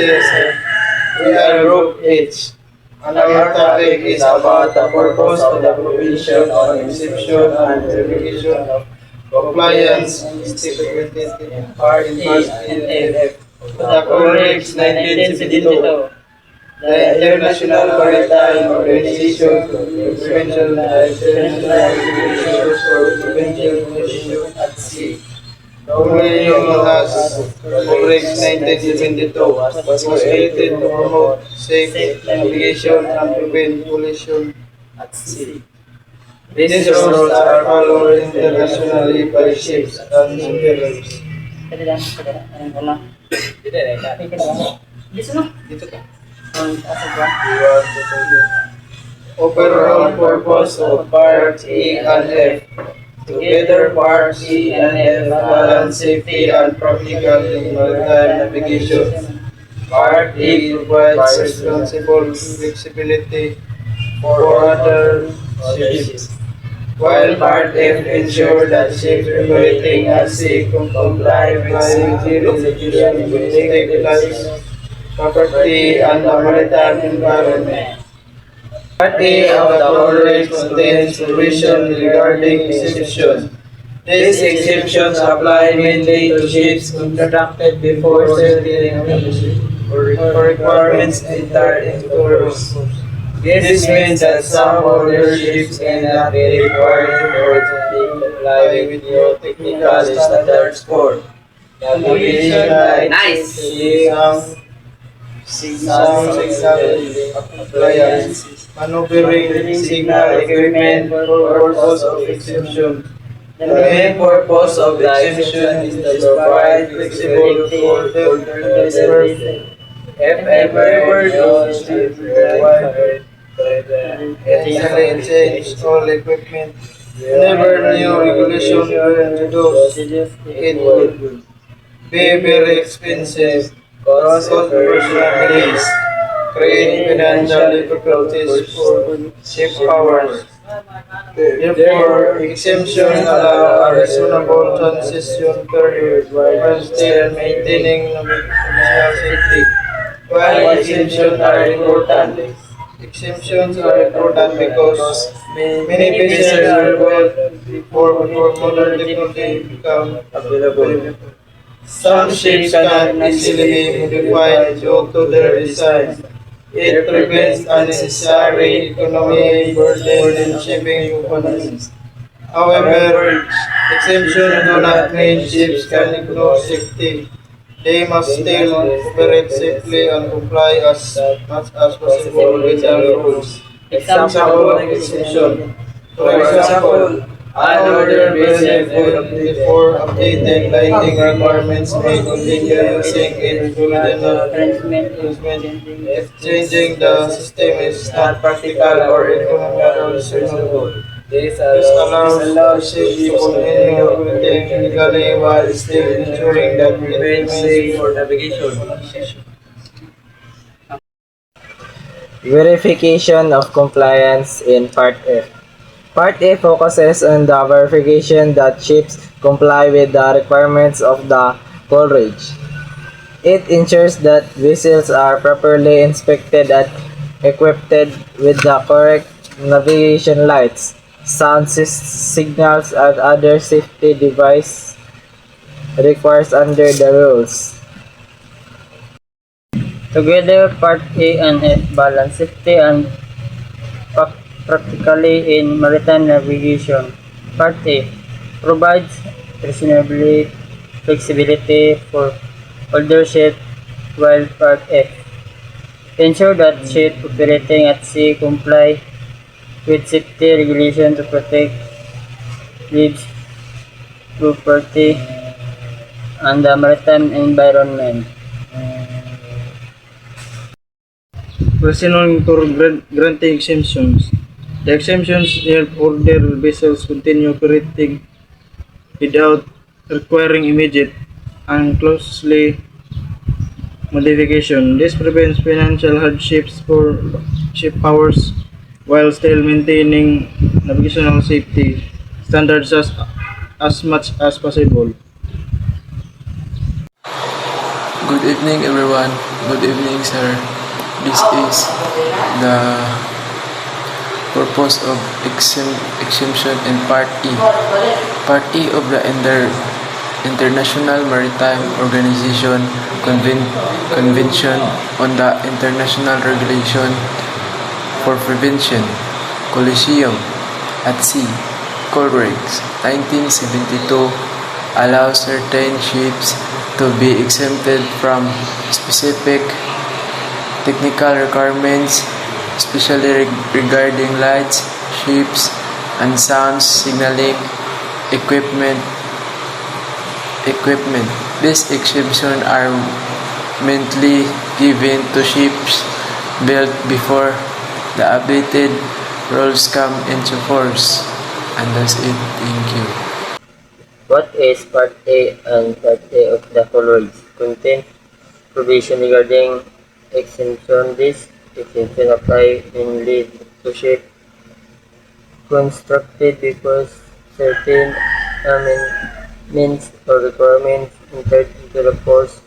CSF. We are Group H. And our topic is about the purpose of the provision of exception and verification of compliance and stability in Part A and F. The colregs 1972. The International Maritime Organization for the Prevention of International Regulations for Prevention of Pollution at Sea. Commonly known as colregs 1972 was created to promote safe navigation and prevent pollution at sea. These rules are followed internationally by ships and sailors. Overall purpose of Part E and F. Together, Part E and F balance safety and practical in maritime navigation. Part E provides responsible flexibility for other ships, while Part F ensures that ships operating at sea comply with safety regulations to protect lives, property, and the maritime environment. Part A of the colregs contains provision regarding exemptions. These exemptions apply mainly to ships contracted before certain requirements enter into force. This means that some older ships cannot be required to comply with new technical standards for navigation like sound signal compliance, maneuvering signal equipment for purpose of exemption. The main purpose of the exemption is to provide flexibility for the service. If ever those ships required essentially change all equipment, whenever new regulations were introduced, it would be very expensive, cause personal delays, create financial difficulties for ship powers. Therefore, exemptions allow a reasonable transition period while still maintaining national safety. While exemptions are important because many vessels were built before modern technology become available. Some ships cannot easily be modified due to their design. It prevents unnecessary economic burden in shipping companies. However, exemptions do not mean ships can ignore safety. They must still operate safely and comply as much as possible with the rules. Example of exemption. For example, an order vessel could, before updated lighting requirements, may continue using it full enhancement if changing the system is not practical or economically reasonable. This allows the ship to continue operating legally while still ensuring that it remains safe for navigation. Verification of compliance in Part F. Part A focuses on the verification that ships comply with the requirements of the colreg. It ensures that vessels are properly inspected and equipped with the correct navigation lights, sound signals, and other safety devices required under the rules. Together, Part A and F balance safety and practically in maritime navigation. Part A provides reasonable flexibility for older ships, while Part F ensures that ships operating at sea comply with safety regulations to protect lives, property, and the maritime environment. Reasoning for granting exemptions. The exemptions help older vessels continue operating without requiring immediate and costly modification. This prevents financial hardships for ship powers while still maintaining navigational safety standards as much as possible. Good evening, everyone. Good evening, sir. This is the purpose of exemption in Part E. Part E of the International Maritime Organization Convention on the International Regulation for Prevention, Coliseum at Sea, colregs, 1972 allows certain ships to be exempted from specific technical requirements, especially regarding lights, ships, and sound signaling equipment. These exemptions are mainly given to ships built before the updated rules come into force. And that's it. Thank you. What is Part A and Part A of the colregs? Contain provision regarding exemption. This exemption apply mainly to ships constructed before certain amendments or requirements entered into the force.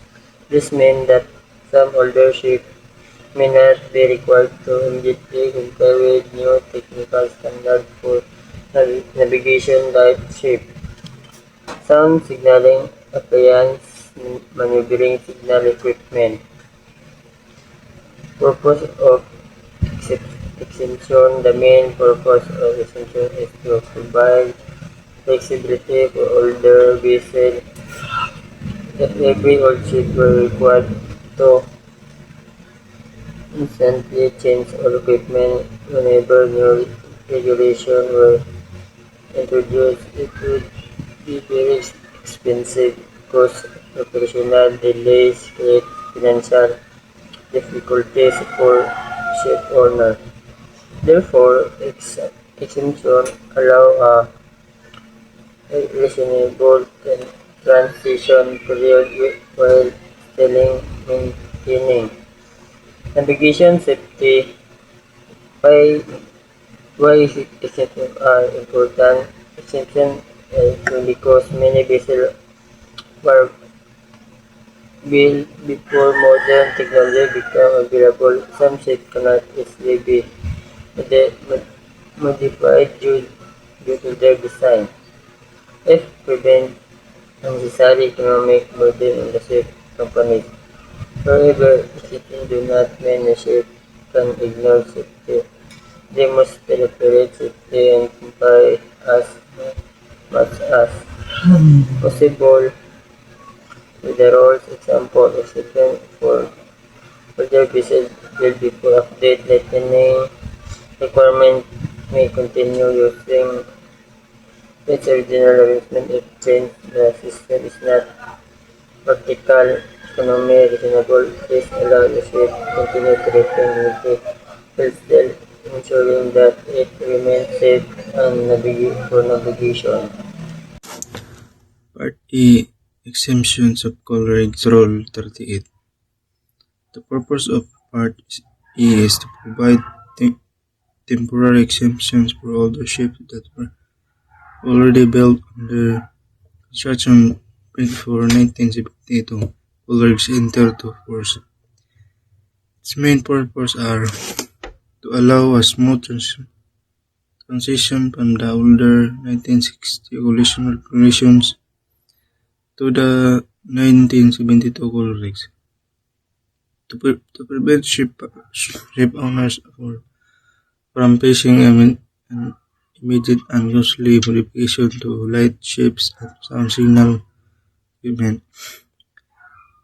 This means that some older ships may not be required to immediately comply with new technical standards for navigation like ship sound signaling appliance, maneuvering signal equipment. Purpose of exemption. The main purpose of exemption is to provide flexibility for older vessels. If every old ship were required to instantly change all equipment whenever new regulations were introduced, it would be very expensive, cause operational delays, create financial difficulties for ship owners. Therefore, exemption allow a reasonable transition period while still maintaining navigation safety. Why exceptions are important? Exceptions because many vessels were built before modern technology became available. Some ships cannot easily be modified due to their design. If prevent unnecessary economic burden on the ship companies. However, exceptions do not mean a ship can ignore safety. They must still operate safely and comply as much as possible with the rules. Example, exception for older vessels built before update lightning requirement may continue using its original arrangement if change the system is not practical, economy reasonable. This allows the ship to continue operating with while still ensuring that it remains safe and for navigation. Part E. Exemptions of colregs Rule 38. The purpose of Part E is to provide temporary exemptions for older ships that were already built under construction before 1972 colregs entered into force. Its main purposes are to allow a smooth transition from the older 1960 collision regulations to the 1972 colregs, to prevent ship owners from facing an immediate and costly modification to light ships and sound signal equipment,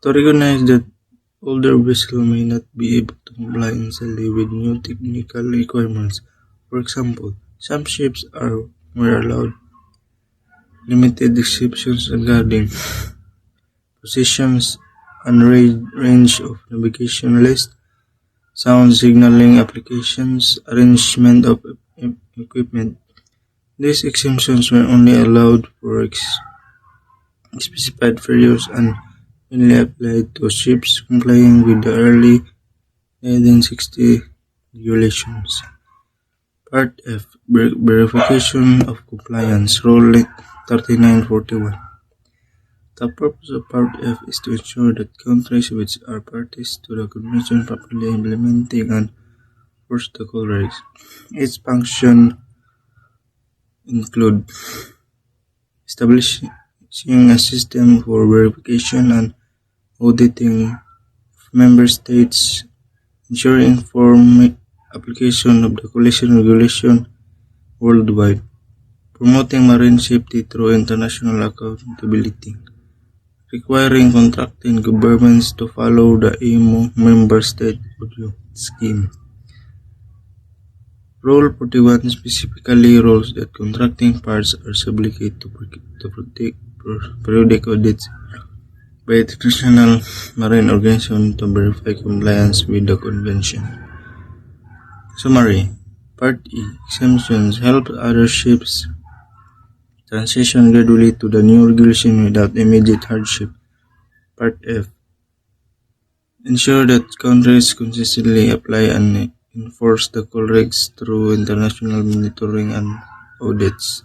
to recognize that older vessels may not be able to comply instantly with new technical requirements. For example, some ships were allowed limited exceptions regarding positions and range of navigation list, sound signaling applications, arrangement of equipment. These exemptions were only allowed for specified periods and mainly applied to ships complying with the early 1960 regulations. Part F. Verification of compliance. Rule 3941. The purpose of Part F is to ensure that countries which are parties to the Convention properly implementing and enforce the colregs. Its functions include establishing a system for verification and auditing of member states, ensuring informed application of the coalition regulation worldwide, promoting marine safety through international accountability, requiring contracting governments to follow the IMO member state audio scheme. Rule 41 specifically rules that contracting parties are subject to periodic audits by international marine organizations to verify compliance with the convention. Summary: Part E. Exemptions help other ships transition gradually to the new regulation without immediate hardship. Part F. Ensure that countries consistently apply and enforce the colregs through international monitoring and audits.